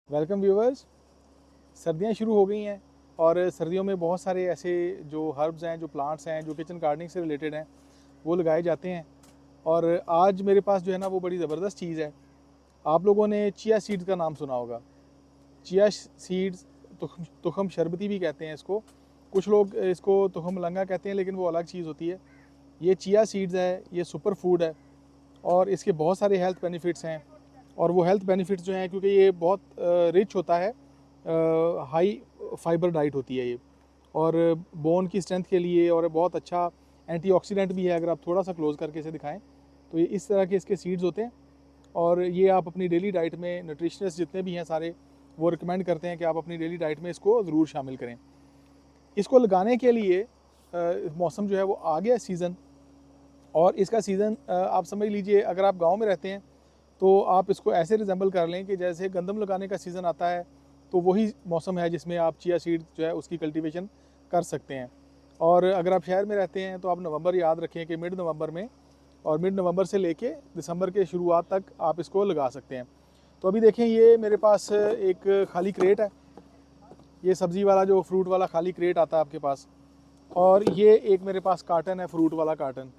Welcome viewers. सर्दियां शुरू हो गई हैं और सर्दियों में बहुत सारे ऐसे जो हर्ब्स हैं, जो प्लांट्स हैं, जो किचन गार्डनिंग से रिलेटेड हैं, वो लगाए जाते हैं। और आज मेरे पास जो है ना, वो बड़ी ज़बरदस्त चीज़ है। आप लोगों ने चिया सीड्स का नाम सुना होगा। चिया सीड्स तुखम शरबती भी कहते हैं इसको। कुछ लोग इसको तुखम लंगा कहते हैं, लेकिन वो अलग चीज़ होती है। ये चिया सीड्स है, ये सुपर फूड है और इसके बहुत सारे हेल्थ बेनिफिट्स हैं। और वो हेल्थ बेनिफिट्स जो हैं, क्योंकि ये बहुत रिच होता है, हाई फाइबर डाइट होती है ये, और बोन की स्ट्रेंथ के लिए, और बहुत अच्छा एंटीऑक्सीडेंट भी है। अगर आप थोड़ा सा क्लोज करके इसे दिखाएं तो ये इस तरह के इसके सीड्स होते हैं। और ये आप अपनी डेली डाइट में, न्यूट्रिशनिस्ट जितने भी हैं सारे, वो रिकमेंड करते हैं कि आप अपनी डेली डाइट में इसको ज़रूर शामिल करें। इसको लगाने के लिए मौसम जो है वो आ गया सीज़न, और इसका सीज़न आप समझ लीजिए, अगर आप गांव में रहते हैं तो आप इसको ऐसे रिजेंबल कर लें कि जैसे गंदम लगाने का सीज़न आता है, तो वही मौसम है जिसमें आप चिया सीड जो है उसकी कल्टीवेशन कर सकते हैं। और अगर आप शहर में रहते हैं तो आप नवंबर याद रखें कि मिड नवंबर में, और मिड नवंबर से लेके दिसंबर के शुरुआत तक आप इसको लगा सकते हैं। तो अभी देखें, ये मेरे पास एक खाली क्रेट है, ये सब्ज़ी वाला जो फ्रूट वाला खाली क्रेट आता है आपके पास, और ये एक मेरे पास कार्टन है, फ्रूट वाला कार्टन।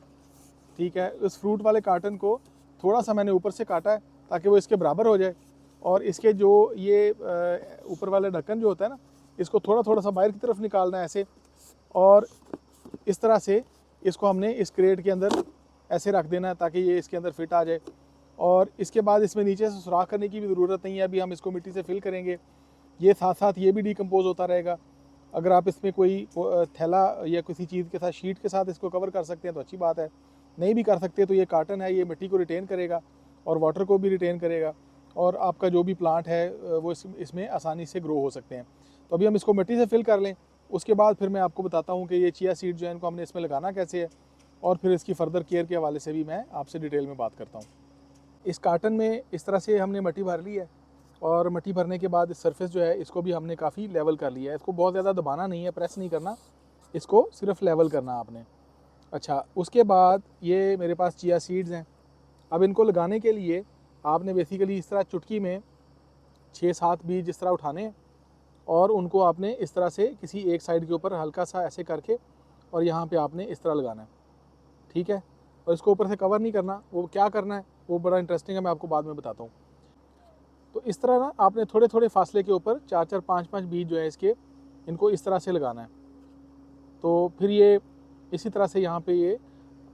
ठीक है, उस फ्रूट वाले कार्टन को थोड़ा सा मैंने ऊपर से काटा है ताकि वो इसके बराबर हो जाए। और इसके जो ये ऊपर वाला ढक्कन जो होता है ना, इसको थोड़ा थोड़ा सा बाहर की तरफ निकालना है ऐसे, और इस तरह से इसको हमने इस क्रेट के अंदर ऐसे रख देना है ताकि ये इसके अंदर फिट आ जाए। और इसके बाद इसमें नीचे से सुराख करने की भी ज़रूरत नहीं है। अभी हम इसको मिट्टी से फिल करेंगे, ये साथ साथ ये भी डिकम्पोज होता रहेगा। अगर आप इसमें कोई थैला या किसी चीज़ के साथ, शीट के साथ इसको कवर कर सकते हैं तो अच्छी बात है। नहीं भी कर सकते तो ये कार्टन है, ये मिट्टी को रिटेन करेगा और वाटर को भी रिटेन करेगा, और आपका जो भी प्लांट है वो इसमें आसानी से ग्रो हो सकते हैं। तो अभी हम इसको मिट्टी से फिल कर लें, उसके बाद फिर मैं आपको बताता हूँ कि ये चिया सीड जो है इनको हमने इसमें लगाना कैसे है, और फिर इसकी फर्दर केयर के हवाले से भी मैं आपसे डिटेल में बात करता हूँ। इस कार्टन में इस तरह से हमने मिट्टी भर ली है, और मिट्टी भरने के बाद इस सरफेस जो है इसको भी हमने काफ़ी लेवल कर लिया है। इसको बहुत ज़्यादा दबाना नहीं है, प्रेस नहीं करना, इसको सिर्फ लेवल करना आपने। अच्छा, उसके बाद ये मेरे पास चिया सीड्स हैं। अब इनको लगाने के लिए आपने बेसिकली इस तरह चुटकी में 6-7 बीज इस तरह उठाने हैं, और उनको आपने इस तरह से किसी एक साइड के ऊपर हल्का सा ऐसे करके, और यहाँ पे आपने इस तरह लगाना है। ठीक है, और इसको ऊपर से कवर नहीं करना। वो क्या करना है वो बड़ा इंटरेस्टिंग है, मैं आपको बाद में बताता हूँ। तो इस तरह ना आपने थोड़े थोड़े फासले के ऊपर 4-4, 5-5 बीज जो है इसके, इनको इस तरह से लगाना है। तो फिर ये इसी तरह से यहाँ पे ये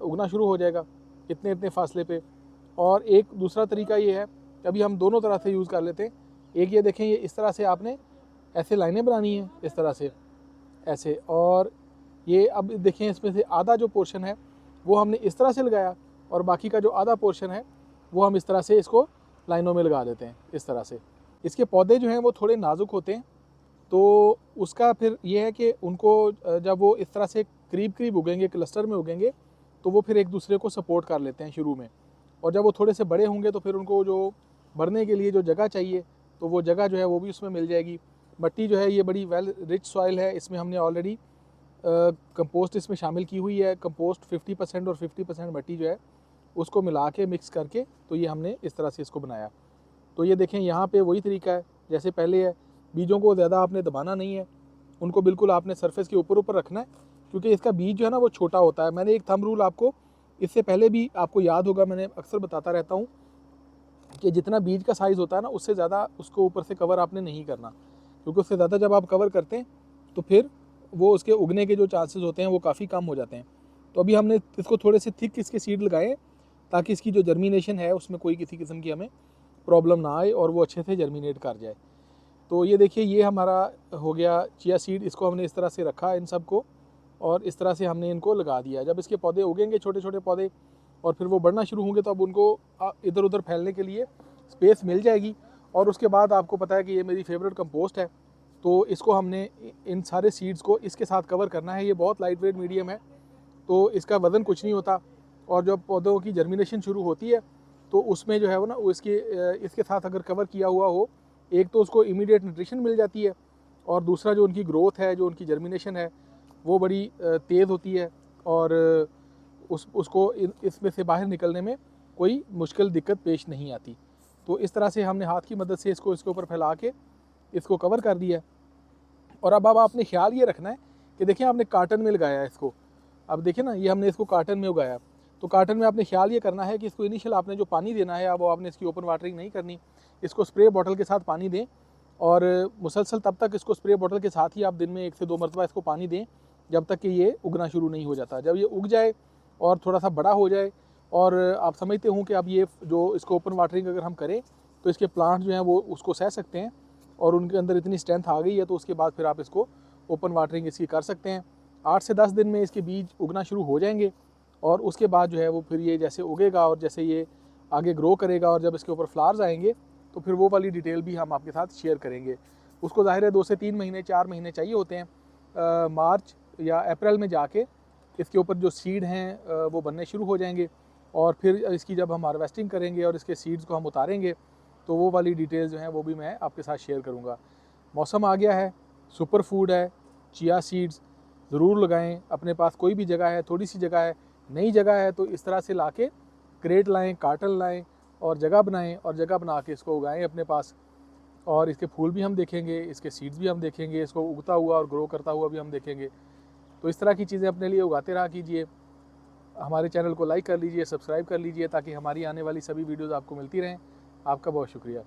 उगना शुरू हो जाएगा, इतने इतने फासले पे। और एक दूसरा तरीका ये है कि अभी हम दोनों तरह से यूज़ कर लेते हैं। एक ये देखें, ये इस तरह से आपने ऐसे लाइनें बनानी है, इस तरह से ऐसे। और ये अब देखें, इसमें से आधा जो पोर्शन है वो हमने इस तरह से लगाया, और बाकी का जो आधा पोर्शन है वो हम इस तरह से इसको लाइनों में लगा देते हैं, इस तरह से। इसके पौधे जो हैं वो थोड़े नाजुक होते हैं, तो उसका फिर ये है कि उनको जब वो इस तरह से करीब करीब उगेंगे, क्लस्टर में उगेंगे, तो वो फिर एक दूसरे को सपोर्ट कर लेते हैं शुरू में। और जब वो थोड़े से बड़े होंगे तो फिर उनको जो बढ़ने के लिए जो जगह चाहिए, तो वो जगह जो है वो भी उसमें मिल जाएगी। मिट्टी जो है ये बड़ी वेल रिच सॉइल है, इसमें हमने ऑलरेडी कंपोस्ट इसमें शामिल की हुई है। कंपोस्ट 50% और 50% मिट्टी जो है उसको मिला के मिक्स करके, तो ये हमने इस तरह से इसको बनाया। तो ये देखें, यहाँ पे वही तरीका है जैसे पहले है। बीजों को ज़्यादा आपने दबाना नहीं है, उनको बिल्कुल आपने सरफेस के ऊपर ऊपर रखना है, क्योंकि इसका बीज जो है ना वो छोटा होता है। मैंने एक थंब रूल आपको इससे पहले भी आपको याद होगा, मैंने अक्सर बताता रहता हूँ कि जितना बीज का साइज़ होता है ना, उससे ज़्यादा उसको ऊपर से कवर आपने नहीं करना, क्योंकि उससे ज़्यादा जब आप कवर करते हैं तो फिर वो उसके उगने के जो चांसेस होते हैं वो काफ़ी कम हो जाते हैं। तो अभी हमने इसको थोड़े से थिक इसके सीड लगाए, ताकि इसकी जो जर्मिनेशन है उसमें कोई किसी किस्म की हमें प्रॉब्लम ना आए, और वो अच्छे से जर्मिनेट कर जाए। तो ये देखिए, ये हमारा हो गया चिया सीड। इसको हमने इस तरह से रखा इन सब को, और इस तरह से हमने इनको लगा दिया। जब इसके पौधे उगेंगे, छोटे छोटे पौधे, और फिर वो बढ़ना शुरू होंगे, तो अब उनको इधर उधर फैलने के लिए स्पेस मिल जाएगी। और उसके बाद आपको पता है कि ये मेरी फेवरेट कंपोस्ट है, तो इसको हमने इन सारे सीड्स को इसके साथ कवर करना है। ये बहुत लाइट वेट मीडियम है, तो इसका वज़न कुछ नहीं होता। और जब पौधों की जर्मिनेशन शुरू होती है तो उसमें जो है वो ना, वो इसके साथ अगर कवर किया हुआ हो, एक तो उसको इमीडिएट न्यूट्रिशन मिल जाती है, और दूसरा जो उनकी ग्रोथ है, जो उनकी जर्मिनेशन है, वो बड़ी तेज़ होती है, और उसको इसमें से बाहर निकलने में कोई मुश्किल दिक्कत पेश नहीं आती। तो इस तरह से हमने हाथ की मदद से इसको इसके ऊपर फैला के इसको कवर कर दिया है। और अब आपने ख्याल ये रखना है कि देखिए आपने कार्टन में लगाया है इसको, अब देखिए ना ये हमने इसको कार्टन में उगाया, तो कार्टन में आपने ख्याल ये करना है कि इसको इनिशियल आपने जो पानी देना है, अब वो आपने इसकी ओपन वाटरिंग नहीं करनी, इसको स्प्रे बॉटल के साथ पानी दें और मुसलसल तब तक इसको स्प्रे बॉटल के साथ ही आप दिन में 1 से 2 मरतबा इसको पानी दें जब तक कि ये उगना शुरू नहीं हो जाता। जब ये उग जाए और थोड़ा सा बड़ा हो जाए और आप समझते हों कि अब ये जो इसको ओपन वाटरिंग अगर हम करें तो इसके प्लांट जो हैं वो उसको सह सकते हैं और उनके अंदर इतनी स्ट्रेंथ आ गई है, तो उसके बाद फिर आप इसको ओपन वाटरिंग इसकी कर सकते हैं। 8 से 10 दिन में इसके बीज उगना शुरू हो जाएंगे और उसके बाद जो है वो फिर ये जैसे उगेगा और जैसे ये आगे ग्रो करेगा और जब इसके ऊपर फ्लावर्स आएंगे तो फिर वो वाली डिटेल भी हम आपके साथ शेयर करेंगे। उसको ज़ाहिर है 2 से 3 महीने 4 महीने चाहिए होते हैं। मार्च या अप्रैल में जाके इसके ऊपर जो सीड हैं वो बनने शुरू हो जाएंगे और फिर इसकी जब हम हार्वेस्टिंग करेंगे और इसके सीड्स को हम उतारेंगे तो वो वाली डिटेल्स जो हैं वो भी मैं आपके साथ शेयर करूँगा। मौसम आ गया है, सुपर फूड है, चिया सीड्स ज़रूर लगाएं। अपने पास कोई भी जगह है, थोड़ी सी जगह है, नई जगह है, तो इस तरह से लाके क्रेट लाएं, कार्टन लाएं और जगह बनाएं और जगह बना के इसको उगाएं अपने पास। और इसके फूल भी हम देखेंगे, इसके सीड्स भी हम देखेंगे, इसको उगता हुआ और ग्रो करता हुआ भी हम देखेंगे। तो इस तरह की चीज़ें अपने लिए उगाते रहा कीजिए। हमारे चैनल को लाइक कर लीजिए, सब्सक्राइब कर लीजिए ताकि हमारी आने वाली सभी वीडियोज़ आपको मिलती रहें। आपका बहुत शुक्रिया।